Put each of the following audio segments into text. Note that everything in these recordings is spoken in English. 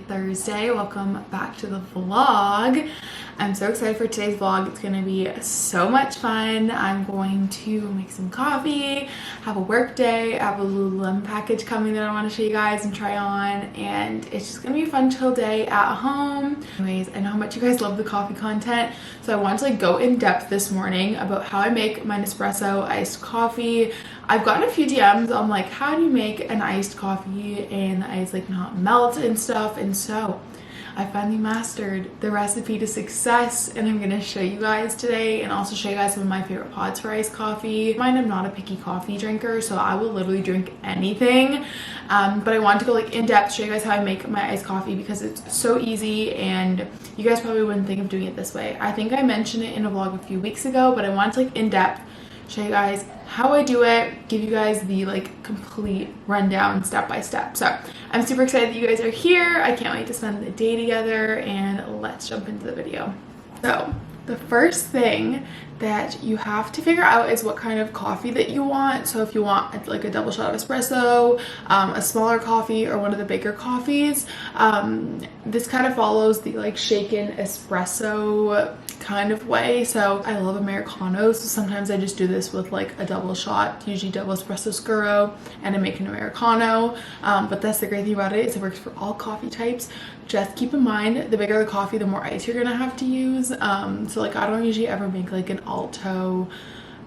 Thursday. Welcome back to the vlog. I'm so excited for today's vlog. It's going to be so much fun. I'm going to make some coffee, have a work day. I have a lululemon package coming that I want to show you guys and try on, and it's just going to be a fun chill day at home. Anyways, I know how much you guys love the coffee content, so I wanted to go in depth this morning about how I make my Nespresso iced coffee. I've gotten a few DMs on like, how do you make an iced coffee and the ice like not melt and stuff, and so I finally mastered the recipe to success, and I'm gonna show you guys today and also show you guys some of my favorite pods for iced coffee. Mind, I'm not a picky coffee drinker, so I will literally drink anything, but I wanted to go like in depth, show you guys how I make my iced coffee because it's so easy and you guys probably wouldn't think of doing it this way. I think I mentioned it in a vlog a few weeks ago, but I wanted to like in depth show you guys how I do it, give you guys the like complete rundown step by step. So I'm super excited that you guys are here. I can't wait to spend the day together, and let's jump into the video. So the first thing that you have to figure out is what kind of coffee that you want. So if you want like a double shot of espresso, a smaller coffee, or one of the bigger coffees, this kind of follows the like shaken espresso kind of way. So I love Americanos, so sometimes I just do this with like a double shot, usually double espresso scuro, and I make an Americano. But that's the great thing about it, is it works for all coffee types. Just keep in mind, the bigger the coffee, the more ice you're gonna have to use. So like I don't usually ever make like an alto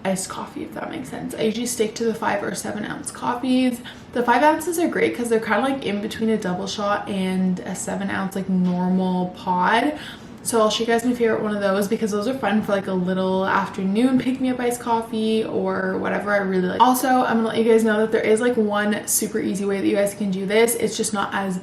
iced coffee, if that makes sense. I usually stick to the 5 or 7 ounce coffees. The 5 ounces are great because they're kind of like in between a double shot and a 7 ounce like normal pod. So I'll show you guys my favorite one of those because those are fun for like a little afternoon pick-me-up iced coffee or whatever I really like. Also, I'm gonna let you guys know that there is like one super easy way that you guys can do this. It's just not as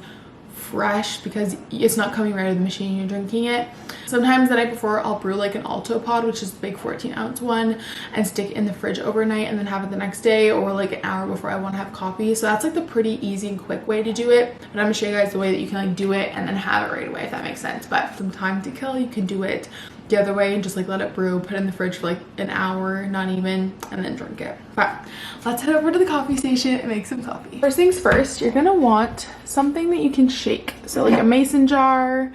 fresh because it's not coming right out of the machine, you're drinking it. Sometimes the night before I'll brew like an alto pod, which is the big 14 ounce one, and stick it in the fridge overnight and then have it the next day, or like an hour before I want to have coffee. So that's like the pretty easy and quick way to do it, but I'm gonna show you guys the way that you can like do it and then have it right away, if that makes sense. But some time to kill, you can do it the other way and just like let it brew, put it in the fridge for like an hour, not even, and then drink it. But let's head over to the coffee station and make some coffee. First things first, you're gonna want something that you can shake. So like a mason jar.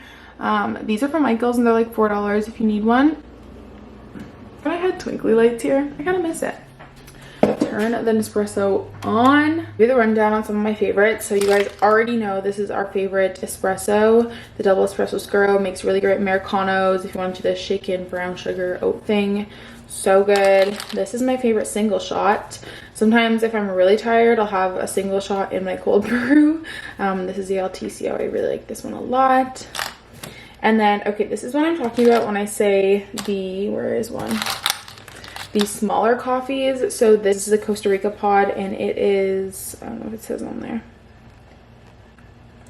These are from Michael's and they're like $4 if you need one. But I had twinkly lights here. I kind of miss it. Turn the Nespresso on. Do the rundown on some of my favorites. So you guys already know this is our favorite espresso. The double espresso scuro makes really great Americanos if you want to do the shaken brown sugar oat thing. So good. This is my favorite single shot. Sometimes if I'm really tired, I'll have a single shot in my cold brew. This is the LTCO. I really like this one a lot. And then, okay, this is what I'm talking about when I say the, where is one? The smaller coffees. So this is a Costa Rica pod, and it is, I don't know if it says on there,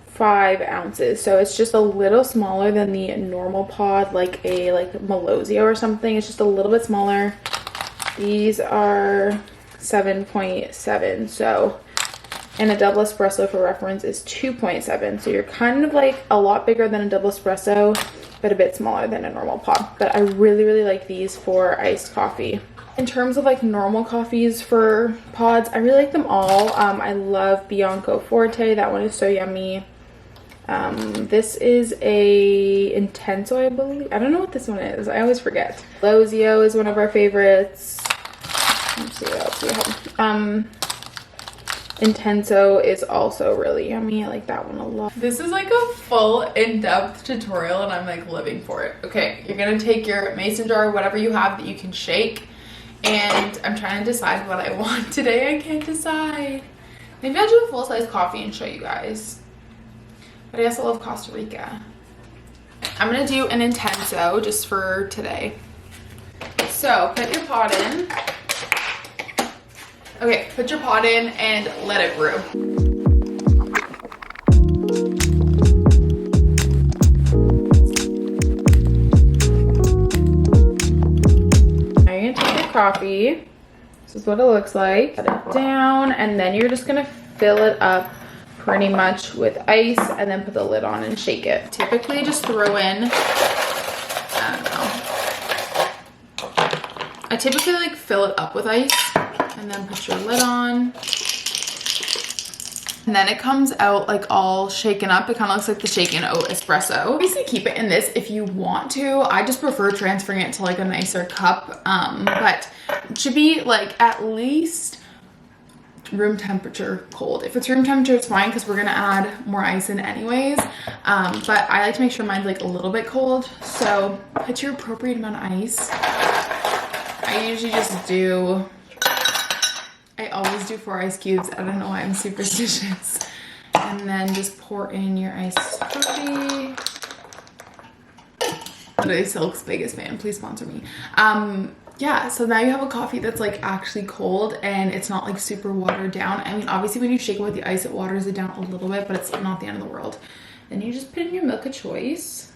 5 ounces. So it's just a little smaller than the normal pod, like a Melosio or something. It's just a little bit smaller. These are 7.7. So, and a double espresso for reference is 2.7. So you're kind of like a lot bigger than a double espresso, but a bit smaller than a normal pod. But I really, really like these for iced coffee. In terms of like normal coffees for pods, I really like them all. I love Bianco Forte. That one is so yummy. This is a Intenso, I believe. I don't know what this one is. I always forget. Losio is one of our favorites. Let's see what else we have. Intenso is also really yummy. I like that one a lot. This is like a full in-depth tutorial and I'm like living for it. Okay, you're gonna take your mason jar, whatever you have that you can shake, and I'm trying to decide what I want today. I can't decide. Maybe I'll do a full-size coffee and show you guys. But I also love Costa Rica. I'm gonna do an Intenso just for today. So put your pot in. Okay, put your pot in and let it brew. Now you're gonna take your coffee. This is what it looks like. Put it down, and then you're just gonna fill it up pretty much with ice and then put the lid on and shake it. Typically just throw in, I don't know. I typically like fill it up with ice and then put your lid on. And then it comes out like all shaken up. It kind of looks like the shaken oat espresso. Obviously keep it in this if you want to. I just prefer transferring it to like a nicer cup. But it should be like at least room temperature cold. If it's room temperature, it's fine because we're gonna add more ice in anyways. But I like to make sure mine's like a little bit cold. So put your appropriate amount of ice. I usually just do, I always do 4 ice cubes. I don't know why I'm superstitious. And then just pour in your iced coffee. Literally Silk's biggest fan, please sponsor me. Yeah, so now you have a coffee that's like actually cold and it's not like super watered down. I mean, obviously when you shake it with the ice, it waters it down a little bit, but it's not the end of the world. Then you just put in your milk of choice.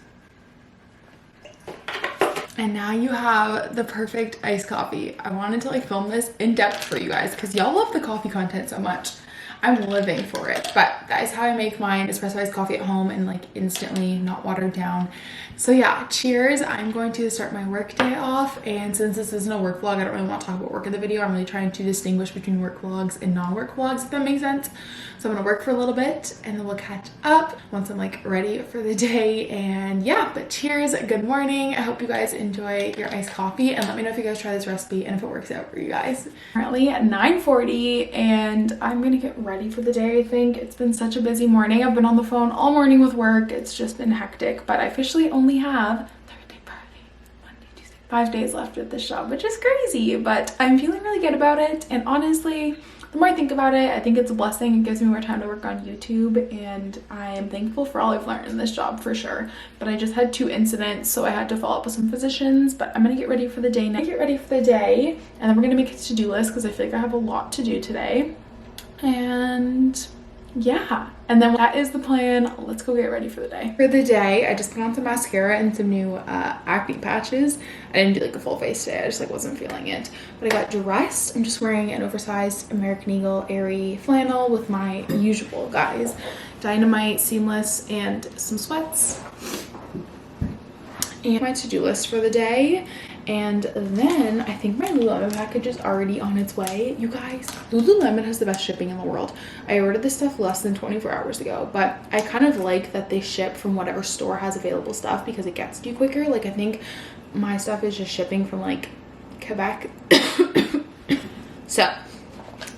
And now you have the perfect iced coffee. I wanted to like film this in depth for you guys because y'all love the coffee content so much. I'm living for it. But that is how I make mine, espresso iced coffee at home and like instantly, not watered down. So yeah, cheers. I'm going to start my work day off. And since this isn't a work vlog, I don't really want to talk about work in the video. I'm really trying to distinguish between work vlogs and non-work vlogs, if that makes sense. So I'm gonna work for a little bit and then we'll catch up once I'm like ready for the day. And yeah, but cheers, good morning. I hope you guys enjoy your iced coffee and let me know if you guys try this recipe and if it works out for you guys. Currently at 9:40 and I'm gonna get ready for the day. I think it's been such a busy morning. I've been on the phone all morning with work. It's just been hectic, but I officially only have Thursday, Friday, Monday, Tuesday, 5 days left at this job, which is crazy, but I'm feeling really good about it. And honestly, the more I think about it, I think it's a blessing. It gives me more time to work on YouTube and I am thankful for all I've learned in this job for sure. But I just had 2 incidents, so I had to follow up with some physicians, but I'm gonna get ready for the day now. And then we're gonna make a to-do list because I feel like I have a lot to do today. And yeah, and then that is the plan. Let's go get ready for the day. For the day, I just put on some mascara and some new acne patches. I didn't do like a full face today. I just like wasn't feeling it. But I got dressed. I'm just wearing an oversized American Eagle airy flannel with my usual guys, Dynamite, seamless, and some sweats. And my to-do list for the day. And then I think my Lululemon package is already on its way. You guys, Lululemon has the best shipping in the world. I ordered this stuff less than 24 hours ago, but I kind of like that they ship from whatever store has available stuff because it gets to you quicker. Like I think my stuff is just shipping from like Quebec. So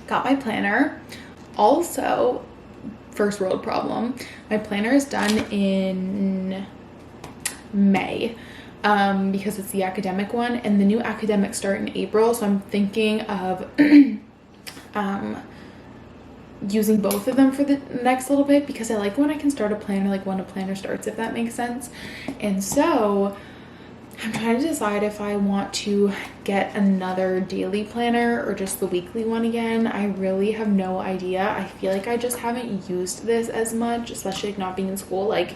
got my planner. Also, first world problem, my planner is done in May. Because it's the academic one and the new academics start in April, so I'm thinking of using both of them for the next little bit because I like when I can start a planner like when a planner starts, if that makes sense. And so I'm trying to decide if I want to get another daily planner or just the weekly one again. I really have no idea. I feel like I just haven't used this as much, especially like not being in school. Like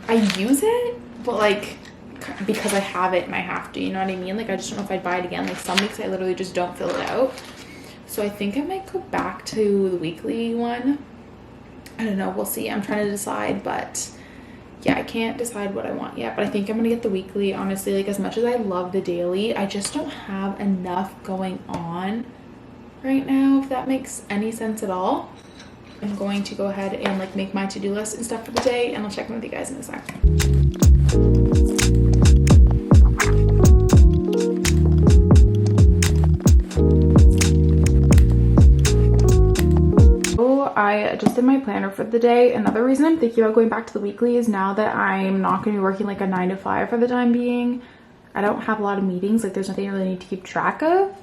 I use it, but like because I have it and I have to, you know what I mean? Like I just don't know if I'd buy it again. Like some weeks I literally just don't fill it out. So I think I might go back to the weekly one. I don't know, we'll see. I'm trying to decide, but yeah, I can't decide what I want yet, but I think I'm gonna get the weekly. Honestly, like as much as I love the daily, I just don't have enough going on right now, if that makes any sense at all. I'm going to go ahead and like make my to-do list and stuff for the day, and I'll check in with you guys in a sec. I just did my planner for the day. Another reason I'm thinking about going back to the weekly is now that I'm not going to be working like a 9 to 5 for the time being. I don't have a lot of meetings. Like there's nothing I really need to keep track of.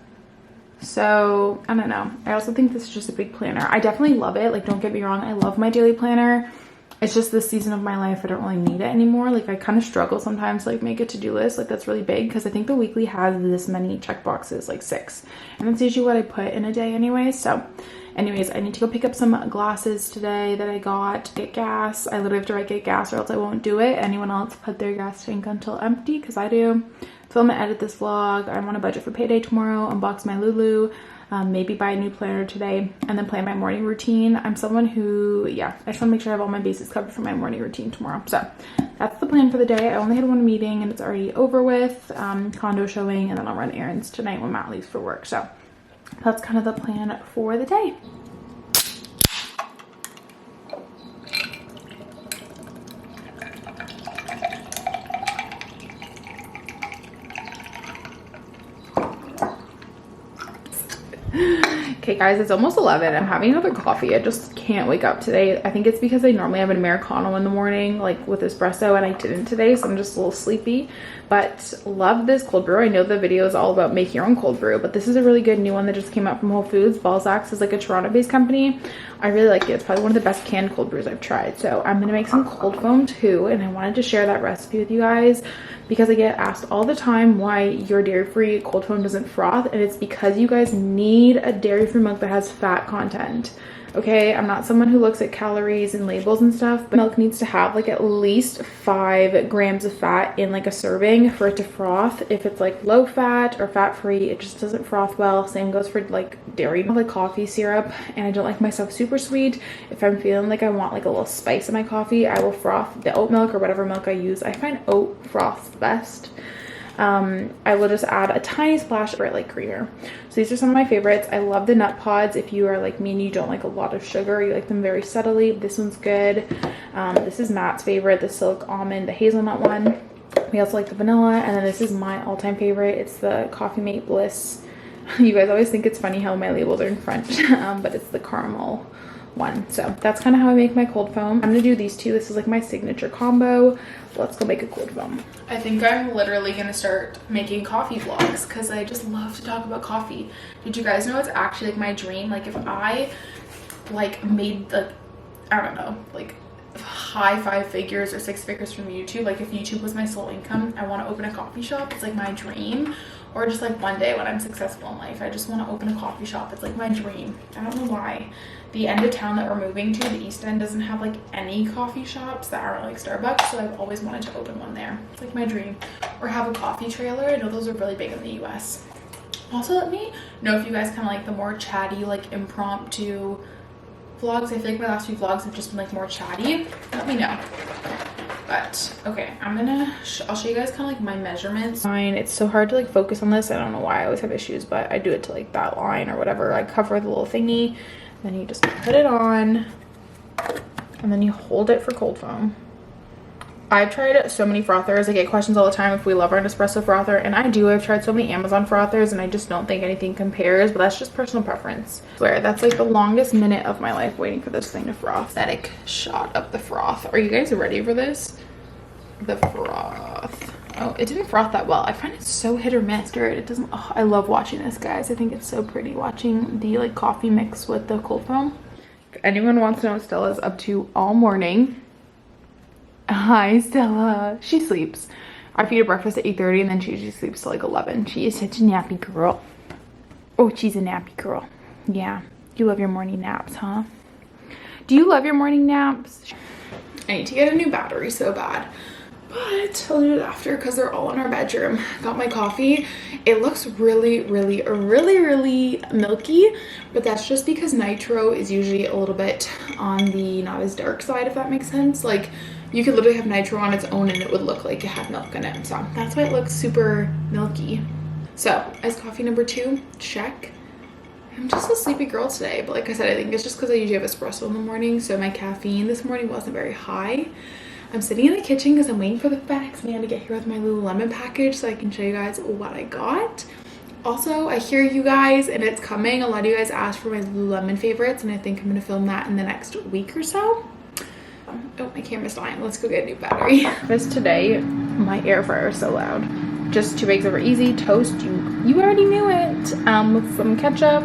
So I don't know. I also think this is just a big planner. I definitely love it. Like don't get me wrong. I love my daily planner. It's just this season of my life I don't really need it anymore. Like I kind of struggle sometimes to like make a to-do list. Like that's really big because I think the weekly has this many check boxes, like 6. And that's usually what I put in a day anyway. So anyways, I need to go pick up some glasses today that I got, get gas. I literally have to write get gas or else I won't do it. Anyone else put their gas tank until empty? Because I do. So I'm gonna edit this vlog. I want to budget for payday tomorrow, unbox my Lulu, maybe buy a new planner today, and then plan my morning routine. I'm someone who, yeah, I just want to make sure I have all my bases covered for my morning routine tomorrow. So that's the plan for the day. I only had one meeting and it's already over with, condo showing, and then I'll run errands tonight when Matt leaves for work. So that's kind of the plan for the day. Okay guys, it's almost 11. I'm having another coffee. I just can't wake up today. I think it's because I normally have an Americano in the morning, like with espresso, and I didn't today, so I'm just a little sleepy. But love this cold brew. I know the video is all about making your own cold brew, but this is a really good new one that just came out from Whole Foods. Balzac's is like a Toronto-based company. I really like it. It's probably one of the best canned cold brews I've tried. So I'm gonna make some cold foam too, and I wanted to share that recipe with you guys because I get asked all the time why your dairy-free cold foam doesn't froth, and it's because you guys need a dairy-free milk that has fat content. Okay, I'm not someone who looks at calories and labels and stuff, but milk needs to have like at least 5 grams of fat in like a serving for it to froth. If it's like low fat or fat free, it just doesn't froth well. Same goes for like dairy, like coffee syrup, and I don't like my stuff super sweet. If I'm feeling like I want like a little spice in my coffee, I will froth the oat milk or whatever milk I use. I find oat froths best. I will just add a tiny splash for it, like creamer. So these are some of my favorites. I love the nut pods. If you are like me and you don't like a lot of sugar, you like them very subtly, this one's good. This is Matt's favorite, the silk almond, the hazelnut one. We also like the vanilla, and then this is my all-time favorite. It's the Coffee Mate Bliss. You guys always think it's funny how my labels are in French, but it's the caramel one. So that's kind of how I make my cold foam. I'm gonna do these two. This is like my signature combo. Let's go make a cold foam. I think I'm literally gonna start making coffee vlogs because I just love to talk about coffee. Did you guys know it's actually like my dream? Like if I like made like, I don't know, like high 5 figures or 6 figures from YouTube, like if YouTube was my sole income, I want to open a coffee shop. It's like my dream. Or just like one day when I'm successful in life, I just want to open a coffee shop. It's like my dream. I don't know why. The end of town that we're moving to, the East End, doesn't have like any coffee shops that aren't like Starbucks, so I've always wanted to open one there. It's like my dream. Or have a coffee trailer. I know those are really big in the US. Also, let me know if you guys kind of like the more chatty, like impromptu vlogs. I feel like my last few vlogs have just been like more chatty. Let me know. But okay, I'll show you guys kind of like my measurements. Fine, it's so hard to like focus on this. I don't know why I always have issues, but I do it to like that line or whatever. I cover the little thingy, then you just put it on, and then you hold it for cold foam. I've tried so many frothers. I get questions all the time if we love our Nespresso frother, and I do. I've tried so many Amazon frothers, and I just don't think anything compares, but that's just personal preference. I swear, that's like the longest minute of my life waiting for this thing to froth. Aesthetic shot of the froth. Are you guys ready for this? The froth. Oh, it didn't froth that well. I find it so hit or miss. It doesn't. Oh, I love watching this, guys. I think it's so pretty watching the like coffee mix with the cold foam. If anyone wants to know what Stella's up to all morning. Hi, Stella. She sleeps. I feed her breakfast at 8:30 and then she usually sleeps till like 11. She is such a nappy girl. Oh, she's a nappy girl. Yeah. You love your morning naps, huh? Do you love your morning naps? I need to get a new battery so bad. But I'll do it after because they're all in our bedroom. Got my coffee. It looks really milky, but that's just because nitro is usually a little bit on the not as dark side, if that makes sense. Like you could literally have nitro on its own and it would look like it had milk in it. So that's why it looks super milky. So iced coffee number 2, check. I'm just a sleepy girl today, but like I said, I think it's just because I usually have espresso in the morning, so my caffeine this morning wasn't very high. I'm sitting in the kitchen because I'm waiting for the FedEx man to get here with my Lululemon package so I can show you guys what I got. Also, I hear you guys and it's coming. A lot of you guys asked for my Lululemon favorites and I think I'm going to film that in the next week or so. Oh, my camera's dying. Let's go get a new battery. This today, my air fryer is so loud. Just 2 eggs over easy, toast, you already knew it. With some ketchup,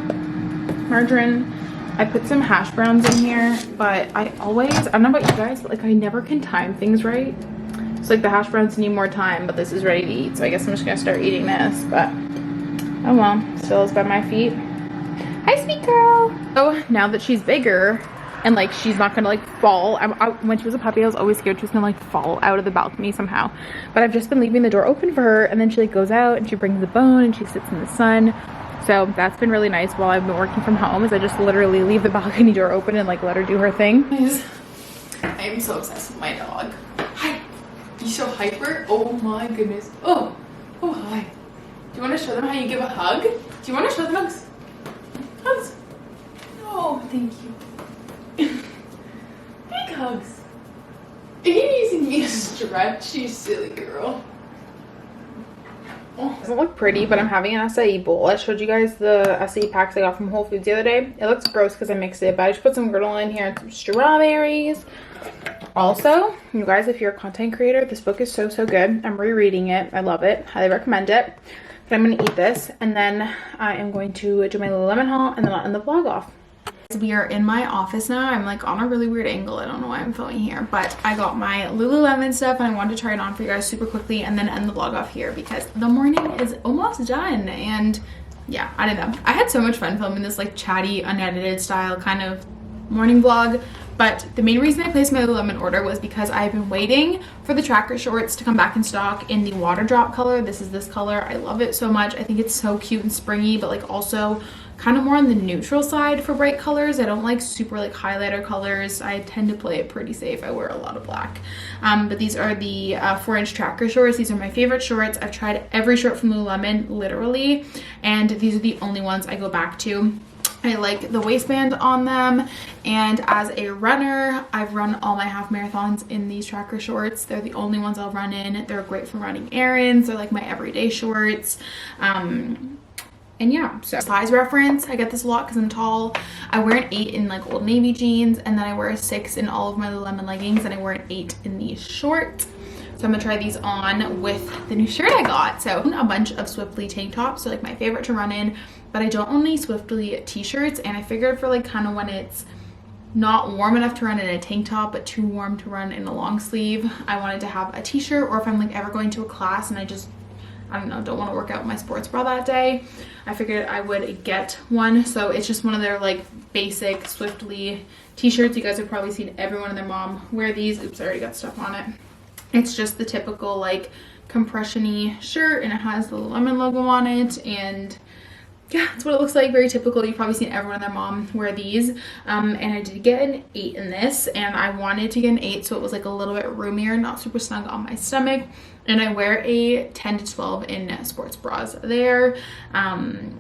margarine. I put some hash browns in here, but I don't know about you guys, but like I never can time things right. So like the hash browns need more time, but this is ready to eat. So I guess I'm just gonna start eating this, but oh well, Stella's by my feet. Hi, sweet girl. So now that she's bigger and like she's not gonna like fall, when she was a puppy, I was always scared she was gonna like fall out of the balcony somehow. But I've just been leaving the door open for her, and then she like goes out and she brings the bone and she sits in the sun. So that's been really nice while I've been working from home, is I just literally leave the balcony door open and like let her do her thing. I am so obsessed with my dog. Hi. You so hyper? Oh my goodness. Oh hi. Do you want to show them how you give a hug? Do you want to show them hugs? Hugs. Oh, thank you. Big hugs. Are you using me to stretch, you silly girl? It doesn't look pretty, but I'm having an acai bowl. I showed you guys the acai packs I got from Whole Foods the other day. It looks gross because I mixed it, but I just put some granola in here and some strawberries. Also, you guys, if you're a content creator, this book is so good. I'm rereading it. I love it. Highly recommend it. But I'm going to eat this, and then I am going to do my Lululemon haul, and then I'll end the vlog off. We are in my office now. I'm like on a really weird angle. I don't know why I'm filming here, but I got my Lululemon stuff and I wanted to try it on for you guys super quickly and then end the vlog off here because the morning is almost done. And yeah, I don't know. I had so much fun filming this like chatty, unedited style kind of morning vlog. But the main reason I placed my Lululemon order was because I've been waiting for the tracker shorts to come back in stock in the water drop color. This is this color. I love it so much. I think it's so cute and springy, but like also kind of more on the neutral side for bright colors. I don't like super like highlighter colors. I tend to play it pretty safe. I wear a lot of black. But these are the 4-inch tracker shorts. These are my favorite shorts. I've tried every short from Lululemon, literally, and these are the only ones I go back to. I like the waistband on them, and as a runner, I've run all my half marathons in these tracker shorts. They're the only ones I'll run in. They're great for running errands. They're like my everyday shorts. And yeah, so size reference, I get this a lot because I'm tall. I wear an 8 in like Old Navy jeans, and then I wear a 6 in all of my Lululemon leggings, and I wear an 8 in these shorts. So I'm gonna try these on with the new shirt I got. So a bunch of Swiftly tank tops, so like my favorite to run in, but I don't own any Swiftly t-shirts, and I figured for like kind of when it's not warm enough to run in a tank top but too warm to run in a long sleeve, I wanted to have a t-shirt, or if I'm like ever going to a class and I don't know, don't want to work out with my sports bra that day, I figured I would get one. So it's just one of their like basic Swiftly t-shirts. You guys have probably seen everyone and their mom wear these. Oops, I already got stuff on it. It's just the typical like compression-y shirt, and it has the Lululemon logo on it, and yeah, that's what it looks like. Very typical. You've probably seen everyone and their mom wear these. And I did get an 8 in this, and I wanted to get an 8 so it was like a little bit roomier, not super snug on my stomach. And I wear a 10 to 12 in sports bras there. And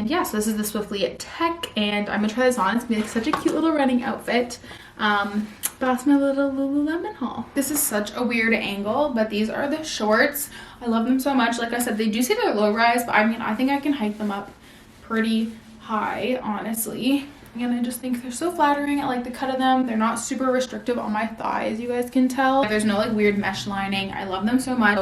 yeah, so this is the Swiftly Tech, and I'm gonna try this on. It's gonna be like such a cute little running outfit. But that's my little Lululemon haul. This is such a weird angle, but these are the shorts. I love them so much. Like I said, they do say they're low rise, but I mean, I think I can hike them up pretty high, honestly. And I just think they're so flattering. I like the cut of them. They're not super restrictive on my thighs, you guys can tell. There's no like weird mesh lining. I love them so much.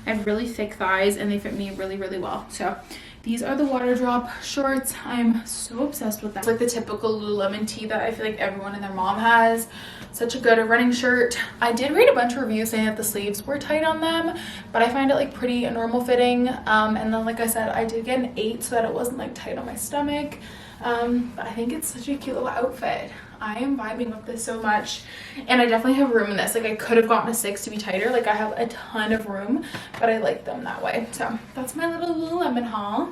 I have really thick thighs and they fit me really well. So these are the water drop shorts. I'm so obsessed with them. It's like the typical Lululemon tee that I feel like everyone and their mom has. Such a good running shirt. I did read a bunch of reviews saying that the sleeves were tight on them, but I find it like pretty normal fitting. And then like I said, I did get an 8 so that it wasn't like tight on my stomach. But I think it's such a cute little outfit. I am vibing with this so much, and I definitely have room in this. Like I could have gotten a 6 to be tighter. Like I have a ton of room, but I like them that way. So that's my little Lululemon haul,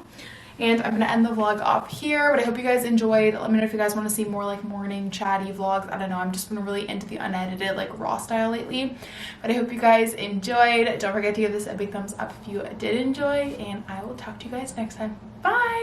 and I'm gonna end the vlog off here. But I hope you guys enjoyed. Let me know if you guys want to see more like morning chatty vlogs. I don't know, I'm just been really into the unedited like raw style lately, but I hope you guys enjoyed. Don't forget to give this a big thumbs up if you did enjoy, and I will talk to you guys next time. Bye.